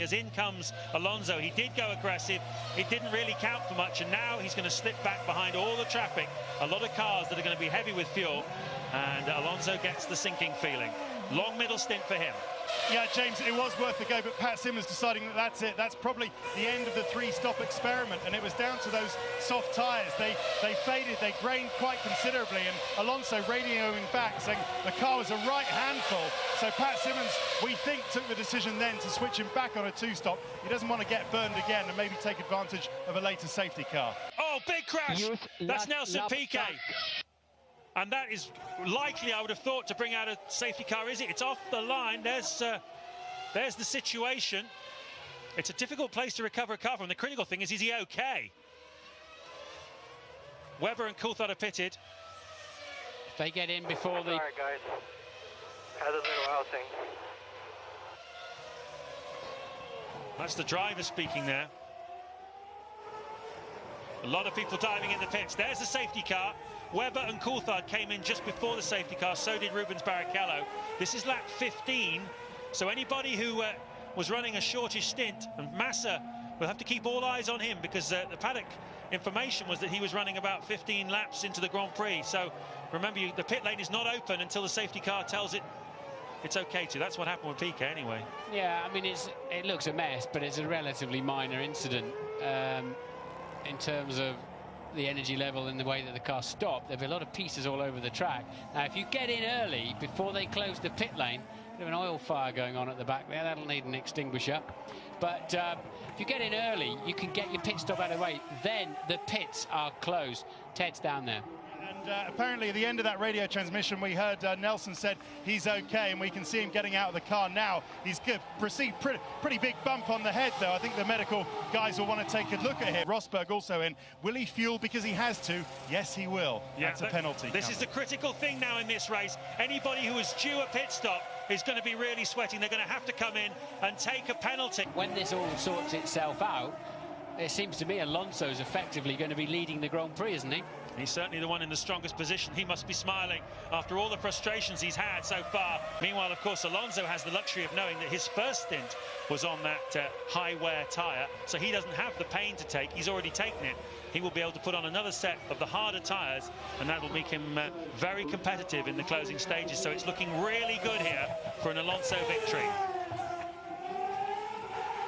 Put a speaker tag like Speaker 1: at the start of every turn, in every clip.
Speaker 1: As in comes Alonso, he did go aggressive, it didn't really count for much, and now he's going to slip back behind all the traffic, a lot of cars that are going to be heavy with fuel, and Alonso gets the sinking feeling. Long middle stint for him.
Speaker 2: Yeah, James, it was worth a go, but Pat Symonds deciding that that's it. That's probably the end of the three-stop experiment, and it was down to those soft tyres. They faded, they grained quite considerably, and Alonso radioing back, saying the car was a right handful. So Pat Symonds, we think, took the decision then to switch him back on a two-stop. He doesn't want to get burned again and maybe take advantage of a later safety car.
Speaker 1: Oh, big crash! That's Nelson Piquet. And that is likely, I would have thought, to bring out a safety car, is it? It's off the line. There's the situation. It's a difficult place to recover a car from. The critical thing is he okay? Webber and Coulthard are pitted.
Speaker 3: If they get in before the...
Speaker 4: Sorry, guys. Had a little outing.
Speaker 1: That's the driver speaking there. A lot of people diving in the pits. There's the safety car. Webber and Coulthard came in just before the safety car, so did Rubens Barrichello. This is lap 15, so anybody who was running a shortish stint, and Massa will have to keep all eyes on him, because the paddock information was that he was running about 15 laps into the Grand Prix. So remember, the pit lane is not open until the safety car tells it it's okay to. That's what happened with Piquet anyway.
Speaker 3: Yeah, I mean, it looks a mess, but it's a relatively minor incident in terms of the energy level and the way that the car stopped. There'll be a lot of pieces all over the track. Now, if you get in early, before they close the pit lane, bit of an oil fire going on at the back there, that'll need an extinguisher. But if you get in early, you can get your pit stop out of the way. Then the pits are closed. Ted's down there.
Speaker 2: And apparently at the end of that radio transmission, we heard Nelson said he's okay, and we can see him getting out of the car now. He's good. Received pretty big bump on the head, though. I think the medical guys will want to take a look at him. Rosberg also in. Will he fuel because he has to? Yes, he will. Yeah, that's a penalty.
Speaker 1: This is the critical thing now in this race. Anybody who is due a pit stop is going to be really sweating. They're going to have to come in and take a penalty.
Speaker 3: When this all sorts itself out, it seems to me Alonso's effectively going to be leading the Grand Prix, isn't he?
Speaker 1: He's certainly the one in the strongest position. He must be smiling after all the frustrations he's had so far. Meanwhile, of course, Alonso has the luxury of knowing that his first stint was on that high-wear tyre, so he doesn't have the pain to take. He's already taken it. He will be able to put on another set of the harder tyres, and that will make him very competitive in the closing stages. So it's looking really good here for an Alonso victory.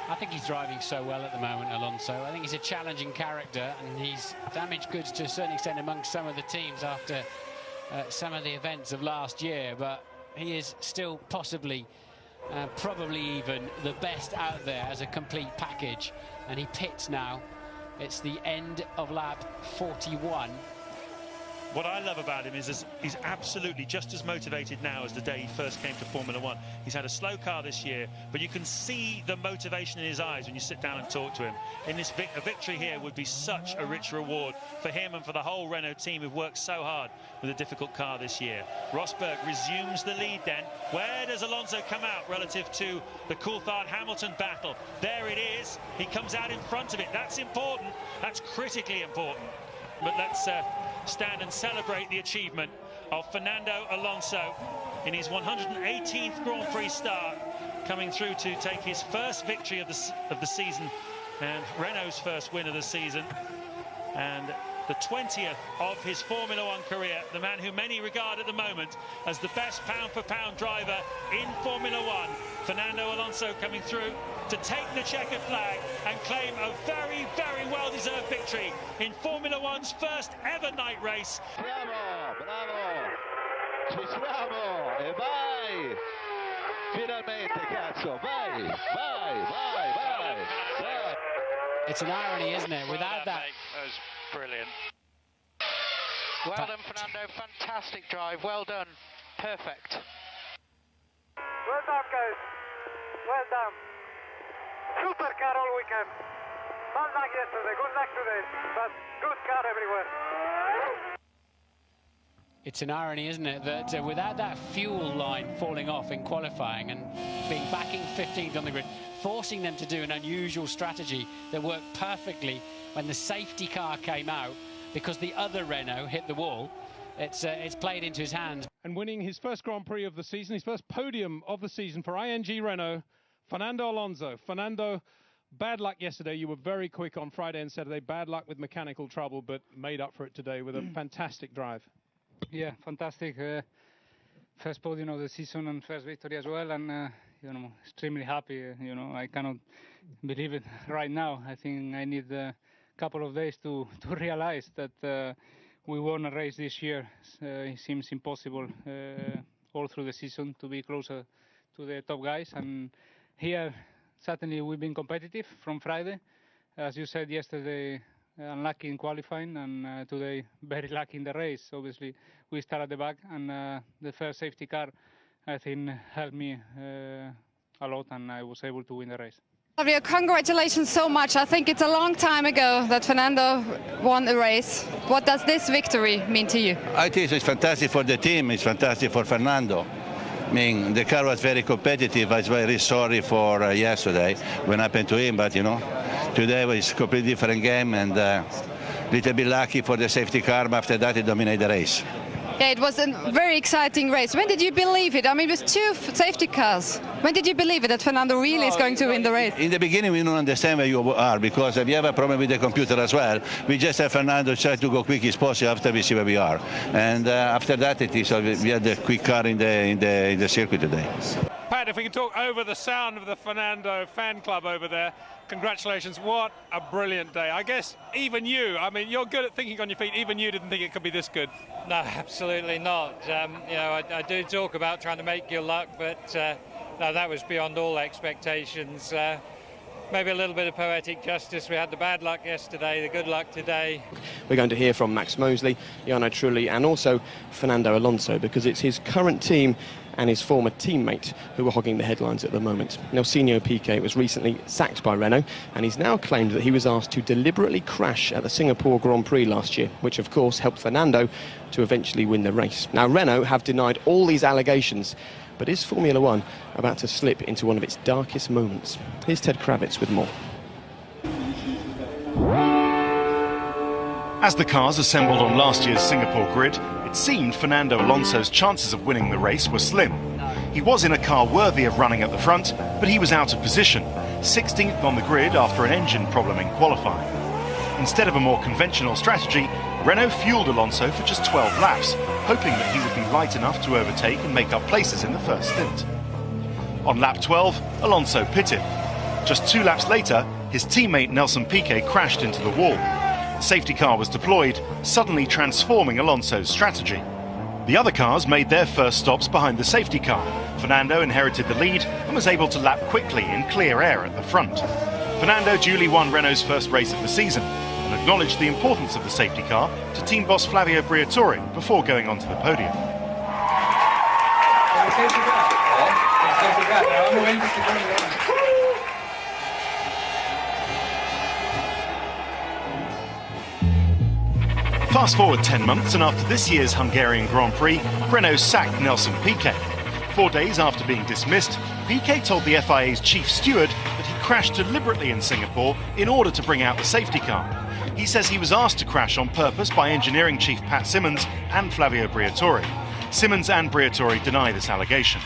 Speaker 3: I think he's driving so well at the moment, Alonso. I think he's a challenging character, and he's damaged goods to a certain extent amongst some of the teams after some of the events of last year, but he is still possibly, probably even the best out there as a complete package, and he pits now. It's the end of lap 41.
Speaker 1: What I love about him is he's absolutely just as motivated now as the day he first came to Formula One. He's had a slow car this year, but you can see the motivation in his eyes when you sit down and talk to him. In this a victory here would be such a rich reward for him and for the whole Renault team who've worked so hard with a difficult car this year. Rosberg resumes the lead then. Where does Alonso come out relative to the Coulthard-Hamilton battle? There it is. He comes out in front of it. That's important. That's critically important. But let's stand and celebrate the achievement of Fernando Alonso in his 118th Grand Prix start, coming through to take his first victory of the season and Renault's first win of the season, and the 20th of his Formula One career. The man who many regard at the moment as the best pound-for-pound driver in Formula One, Fernando Alonso, coming through to take the checkered flag and claim a very, very well-deserved victory in Formula One's first ever night race.
Speaker 5: Bravo, bravo, ci siamo, e vai, finalmente, cazzo, vai, vai, vai, vai, vai.
Speaker 3: It's an irony, isn't it? Without that...
Speaker 4: That was brilliant. Well done, Fernando. Fantastic drive. Well done. Perfect.
Speaker 6: Well done, guys. Well done. Super car all weekend. Bad luck yesterday, good luck today, but good car everywhere.
Speaker 3: It's an irony, isn't it, that without that fuel line falling off in qualifying and being backing 15th on the grid, forcing them to do an unusual strategy that worked perfectly when the safety car came out because the other Renault hit the wall, it's played into his hands.
Speaker 7: And winning his first Grand Prix of the season, his first podium of the season for ING Renault, Fernando Alonso. Fernando, bad luck yesterday. You were very quick on Friday and Saturday. Bad luck with mechanical trouble, but made up for it today with a fantastic drive.
Speaker 8: Yeah, fantastic. First podium of the season and first victory as well, and extremely happy. I cannot believe it right now. I think I need a couple of days to realize that we won a race this year. It seems impossible all through the season to be closer to the top guys, and here certainly we've been competitive from Friday. As you said yesterday, unlucky in qualifying, and today very lucky in the race. Obviously we start at the back, and the first safety car I think helped me a lot, and I was able to win the race.
Speaker 9: Flavio, congratulations so much. I think it's a long time ago that Fernando won the race. What does this victory mean to you?
Speaker 5: I think it's fantastic for the team, it's fantastic for Fernando. I mean, the car was very competitive. I was very sorry for yesterday when happened to him, but today was a completely different game, and a little bit lucky for the safety car, but after that he dominated the race.
Speaker 9: Yeah, it was a very exciting race. When did you believe it? I mean, with two safety cars. When did you believe it that Fernando really is going to win the race?
Speaker 5: In the beginning, we don't understand where you are, because we have a problem with the computer as well. We just have Fernando try to go quick as possible after we see where we are. And after that, we had the quick car in the circuit today.
Speaker 10: Pat, if we can talk over the sound of the Fernando fan club over there, congratulations, what a brilliant day. I guess even you, I mean, you're good at thinking on your feet, even you didn't think it could be this good.
Speaker 11: No, absolutely not. I do talk about trying to make your luck, but no, that was beyond all expectations. Maybe a little bit of poetic justice. We had the bad luck yesterday, the good luck today.
Speaker 12: We're going to hear from Max Mosley, Jarno Trulli, and also Fernando Alonso, because it's his current team and his former teammate who are hogging the headlines at the moment. Nelsinho Piquet was recently sacked by Renault, and he's now claimed that he was asked to deliberately crash at the Singapore Grand Prix last year, which of course helped Fernando to eventually win the race. Now, Renault have denied all these allegations, but is Formula One about to slip into one of its darkest moments? Here's Ted Kravitz with more.
Speaker 2: As the cars assembled on last year's Singapore grid, it seemed Fernando Alonso's chances of winning the race were slim. He was in a car worthy of running at the front, but he was out of position, 16th on the grid after an engine problem in qualifying. Instead of a more conventional strategy, Renault fueled Alonso for just 12 laps, hoping that he would be light enough to overtake and make up places in the first stint. On lap 12, Alonso pitted. Just 2 laps later, his teammate Nelson Piquet crashed into the wall. The safety car was deployed, suddenly transforming Alonso's strategy. The other cars made their first stops behind the safety car. Fernando inherited the lead and was able to lap quickly in clear air at the front. Fernando duly won Renault's first race of the season and acknowledged the importance of the safety car to team boss Flavio Briatore before going onto the podium. Fast forward 10 months, and after this year's Hungarian Grand Prix, Renault sacked Nelson Piquet. 4 days after being dismissed, Piquet told the FIA's chief steward that he crashed deliberately in Singapore in order to bring out the safety car. He says he was asked to crash on purpose by engineering chief Pat Symonds and Flavio Briatore. Symonds and Briatore deny this allegation.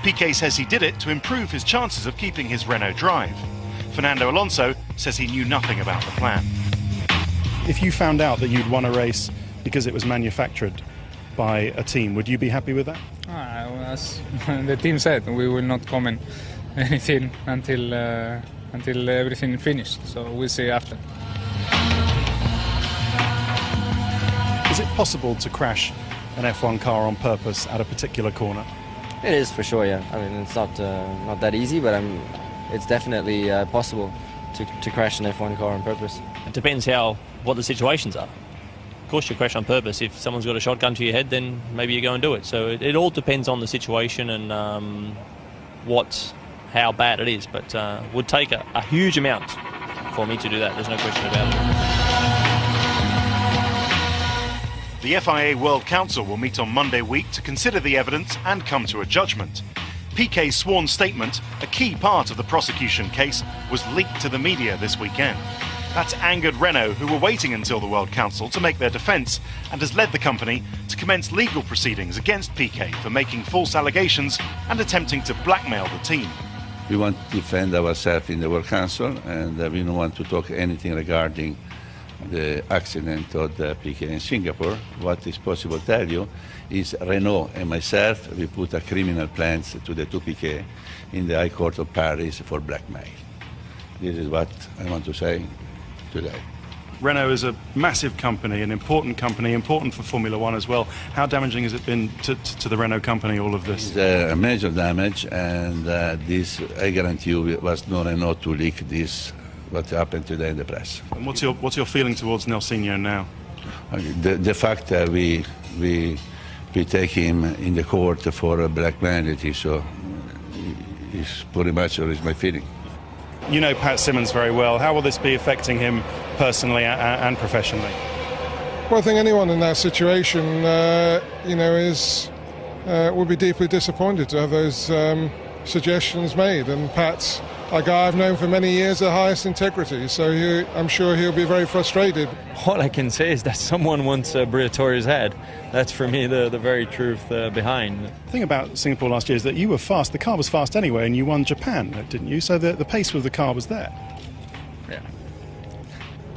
Speaker 2: Piquet says he did it to improve his chances of keeping his Renault drive. Fernando Alonso says he knew nothing about the plan. If you found out that you'd won a race because it was manufactured by a team, would you be happy with that?
Speaker 8: As the team said, we will not comment anything until everything is finished, so we'll see after.
Speaker 2: Is it possible to crash an F1 car on purpose at a particular corner?
Speaker 13: It is, for sure, yeah. I mean, it's not that easy, but it's definitely possible to crash an F1 car on purpose.
Speaker 14: It depends what the situations are. Of course you crash on purpose. If someone's got a shotgun to your head, then maybe you go and do it. So it all depends on the situation and how bad it is. But it would take a huge amount for me to do that. There's no question about
Speaker 2: it. The FIA World Council will meet on Monday week to consider the evidence and come to a judgment. Piquet's sworn statement, a key part of the prosecution case, was leaked to the media this weekend. That's angered Renault, who were waiting until the World Council to make their defence, and has led the company to commence legal proceedings against Piquet for making false allegations and attempting to blackmail the team.
Speaker 5: we want to defend ourselves in the World Council, and we don't want to talk anything regarding the accident of the Piquet in Singapore. What is possible to tell you is Renault and myself, we put a criminal plans to the two Piquet in the High Court of Paris for blackmail. This is what I want to say today.
Speaker 15: Renault is a massive company, an important company, important for Formula One as well. How damaging has it been to the Renault company, all of this?
Speaker 5: It's a major damage, and this, I guarantee you, was not Renault to leak this, what happened today in the press.
Speaker 15: And what's your feeling towards Nelsinho now?
Speaker 5: The fact that we take him in the court for blackmail, so is pretty much is my feeling.
Speaker 15: You know Pat Symonds very well. How will this be affecting him personally and professionally?
Speaker 16: Well, I think anyone in that situation, will be deeply disappointed to have those suggestions made. And Pat's a guy I've known for many years, the highest integrity, so I'm sure he'll be very frustrated.
Speaker 17: All I can say is that someone wants Briatore's head. That's for me the very truth behind.
Speaker 15: The thing about Singapore last year is that you were fast. The car was fast anyway, and you won Japan, didn't you? So the pace of the car was there.
Speaker 14: Yeah.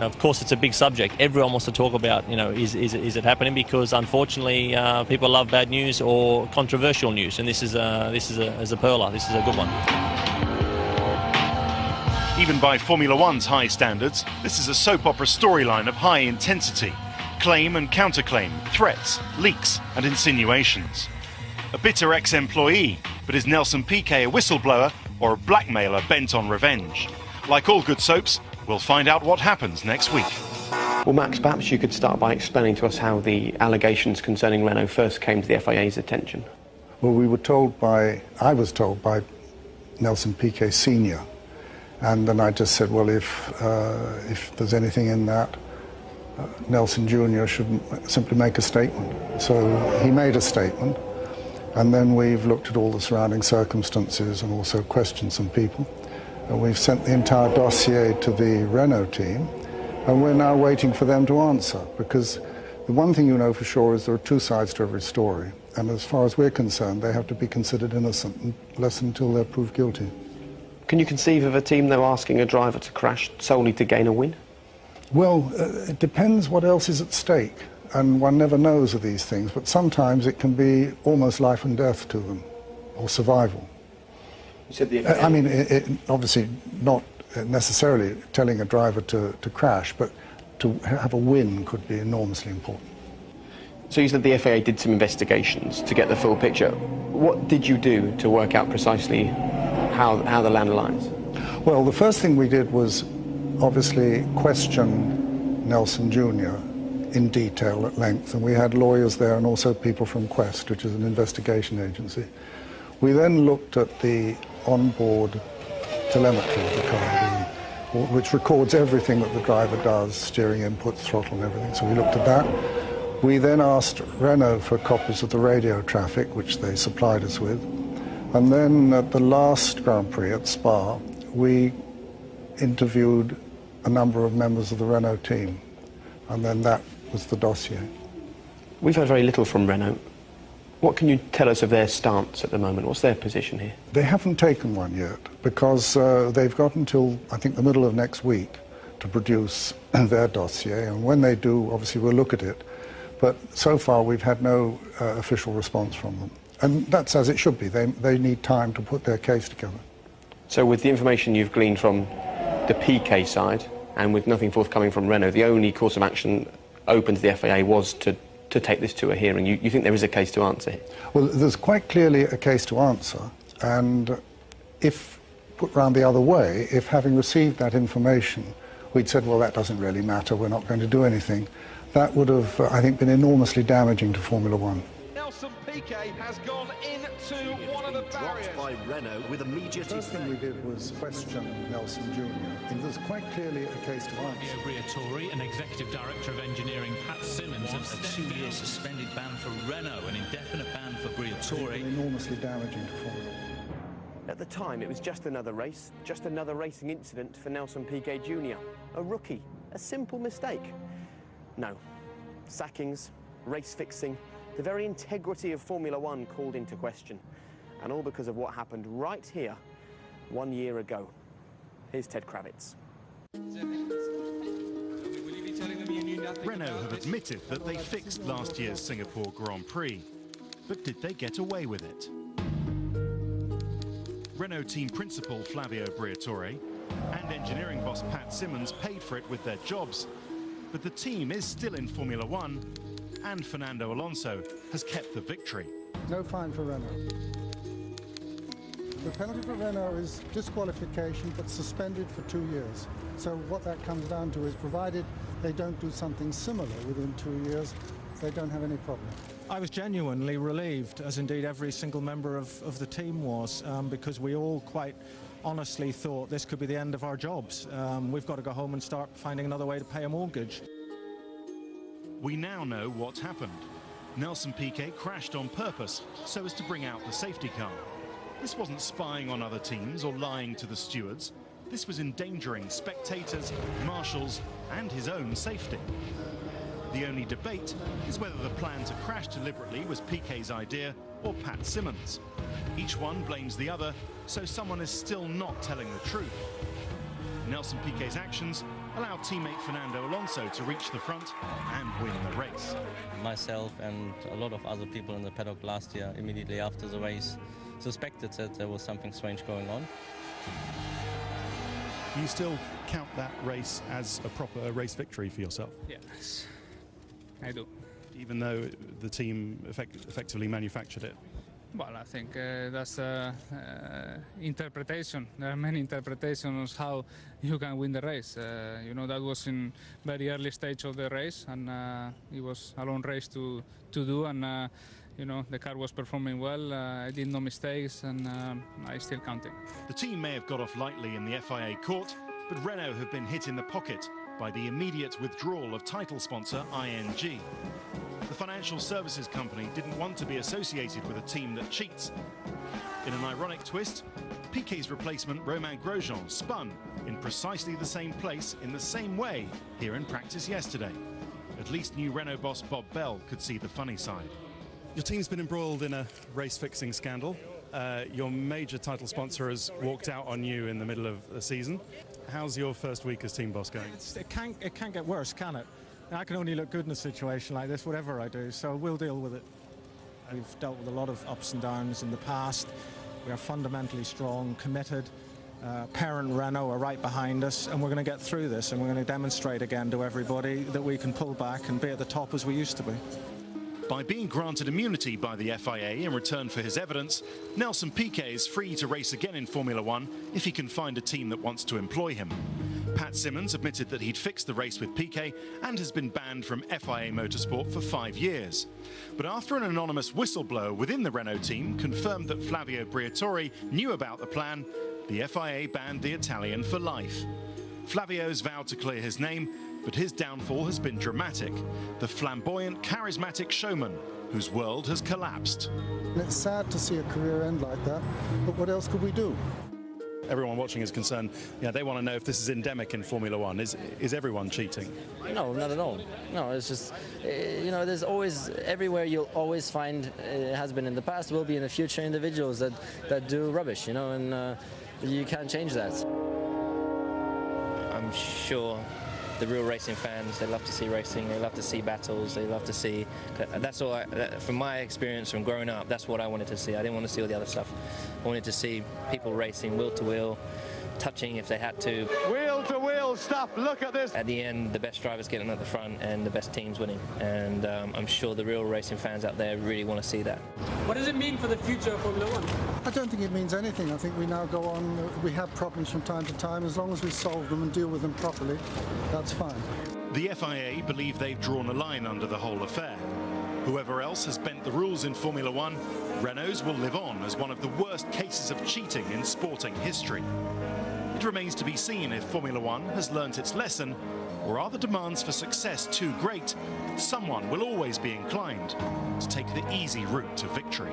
Speaker 14: Of course, it's a big subject. Everyone wants to talk about, is it happening? Because unfortunately, people love bad news or controversial news, and this is a perler. This is a good one.
Speaker 15: Even by Formula One's high standards, this is a soap opera storyline of high intensity. Claim and counterclaim, threats, leaks and insinuations. A bitter ex-employee, but is Nelson Piquet a whistleblower or a blackmailer bent on revenge? Like all good soaps, we'll find out what happens next week.
Speaker 12: Well, Max, perhaps you could start by explaining to us how the allegations concerning Renault first came to the FIA's attention.
Speaker 18: Well, I was told by Nelson Piquet Sr., and then I just said, well, if there's anything in that, Nelson Jr. should simply make a statement. So he made a statement, and then we've looked at all the surrounding circumstances and also questioned some people. And we've sent the entire dossier to the Renault team, and we're now waiting for them to answer, because the one thing you know for sure is there are two sides to every story, and as far as we're concerned, they have to be considered innocent until they're proved guilty.
Speaker 12: Can you conceive of a team, though, asking a driver to crash solely to gain a win?
Speaker 18: Well, it depends what else is at stake, and one never knows of these things, but sometimes it can be almost life and death to them, or survival.
Speaker 12: You said the FIA...
Speaker 18: I mean, obviously not necessarily telling a driver to crash, but to have a win could be enormously important.
Speaker 12: So you said the FIA did some investigations to get the full picture. What did you do to work out precisely how the land lies?
Speaker 18: Well, the first thing we did was obviously question Nelson Jr. in detail at length, and we had lawyers there and also people from Quest, which is an investigation agency. We then looked at the onboard telemetry of the car, which records everything that the driver does, steering input, throttle and everything, so we looked at that. We then asked Renault for copies of the radio traffic, which they supplied us with. And then at the last Grand Prix at Spa, we interviewed a number of members of the Renault team. And then that was the dossier.
Speaker 12: We've heard very little from Renault. What can you tell us of their stance at the moment? What's their position here?
Speaker 18: They haven't taken one yet, because they've got until, I think, the middle of next week to produce their dossier. And when they do, obviously, we'll look at it. But so far, we've had no official response from them. And that's as it should be. They need time to put their case together.
Speaker 12: So with the information you've gleaned from the Piquet side, and with nothing forthcoming from Renault, the only course of action open to the FIA was to take this to a hearing. You think there is a case to answer here?
Speaker 18: Well, there's quite clearly a case to answer. And if put round the other way, if having received that information, we'd said, well, that doesn't really matter, we're not going to do anything, that would have, I think, been enormously damaging to Formula One.
Speaker 19: Nelson Piquet has gone into one of the barriers.
Speaker 20: By Renault with immediate
Speaker 18: The first thing we did was question Nelson Jr. And there's quite clearly a case to answer.
Speaker 21: Briatore and Executive Director of Engineering Pat Symonds have
Speaker 20: a 2-year suspended ban for Renault, an indefinite ban for Briatore.
Speaker 18: Enormously damaging to Formula One.
Speaker 12: At the time, it was just another race, just another racing incident for Nelson Piquet Jr. A rookie, a simple mistake. No. Sackings, race fixing, the very integrity of Formula One called into question. And all because of what happened right here 1 year ago. Here's Ted Kravitz.
Speaker 15: Renault have admitted that they fixed last year's Singapore Grand Prix, but did they get away with it? Renault team principal Flavio Briatore and engineering boss Pat Simmons paid for it with their jobs, but the team is still in Formula One, and Fernando Alonso has kept the victory.
Speaker 18: No fine for Renault. The penalty for Renault is disqualification, but suspended for 2 years. So what that comes down to is, provided they don't do something similar within 2 years, they don't have any problem.
Speaker 1: I was genuinely relieved, as indeed every single member of the team was, because we all quite honestly thought this could be the end of our jobs. We've got to go home and start finding another way to pay a mortgage.
Speaker 15: We now know what happened. Nelson Piquet crashed on purpose so as to bring out the safety car. This wasn't spying on other teams or lying to the stewards. This was endangering spectators, marshals, and his own safety. The only debate is whether the plan to crash deliberately was Piquet's idea or Pat Simmons. Each one blames the other, so someone is still not telling the truth. Nelson Piquet's actions allowed teammate Fernando Alonso to reach the front and win the race.
Speaker 13: Myself and a lot of other people in the paddock last year, immediately after the race, suspected that there was something strange going on.
Speaker 15: Do you still count that race as a proper race victory for yourself?
Speaker 8: Yes, I do.
Speaker 15: Even though the team effectively manufactured it?
Speaker 8: Well, I think that's interpretation. There are many interpretations how you can win the race. You know, that was in very early stage of the race, and it was a long race to do, and you know, the car was performing well. I did no mistakes, and I still counting.
Speaker 15: The team may have got off lightly in the FIA court, but Renault have been hit in the pocket by the immediate withdrawal of title sponsor ING. The financial services company didn't want to be associated with a team that cheats. In an ironic twist, Piquet's replacement Romain Grosjean spun in precisely the same place in the same way here in practice yesterday. At least new Renault boss Bob Bell could see the funny side. Your team's been embroiled in a race-fixing scandal. Your major title sponsor has walked out on you in the middle of the season. How's your first week as team boss going?
Speaker 1: It can't get worse, can it? I can only look good in a situation like this, whatever I do, so we'll deal with it. We've dealt with a lot of ups and downs in the past. We are fundamentally strong, committed. Parent Renault are right behind us, and we're going to get through this, and we're going to demonstrate again to everybody that we can pull back and be at the top as we used to be.
Speaker 15: By being granted immunity by the FIA in return for his evidence, Nelson Piquet is free to race again in Formula One if he can find a team that wants to employ him. Pat Simmons admitted that he'd fixed the race with Piquet and has been banned from FIA Motorsport for 5 years. But after an anonymous whistleblower within the Renault team confirmed that Flavio Briatore knew about the plan, the FIA banned the Italian for life. Flavio's vowed to clear his name, but his downfall has been dramatic. The flamboyant, charismatic showman whose world has collapsed.
Speaker 18: And it's sad to see a career end like that, but what else could we do?
Speaker 15: Everyone watching is concerned. Yeah, they want to know if this is endemic in Formula One. Is everyone cheating?
Speaker 13: No, not at all. No, it's just, you know, there's always, everywhere you'll always find, it has been in the past, will be in the future, individuals that do rubbish, you know, and you can't change that. I'm sure the real racing fans, they love to see racing, they love to see battles, they love to see, that's all, from my experience from growing up, that's what I wanted to see. I didn't want to see all the other stuff. I wanted to see people racing wheel to wheel, touching if they had to.
Speaker 6: Wheel to wheel stuff, look at this.
Speaker 13: At the end, the best drivers getting at the front and the best teams winning. And I'm sure the real racing fans out there really want to see that.
Speaker 22: What does it mean for the future of Formula One?
Speaker 18: I don't think it means anything. I think we now go on, we have problems from time to time. As long as we solve them and deal with them properly, that's fine.
Speaker 15: The FIA believe they've drawn a line under the whole affair. Whoever else has bent the rules in Formula One, Renault's will live on as one of the worst cases of cheating in sporting history. It remains to be seen if Formula One has learnt its lesson, or are the demands for success too great that someone will always be inclined to take the easy route to victory.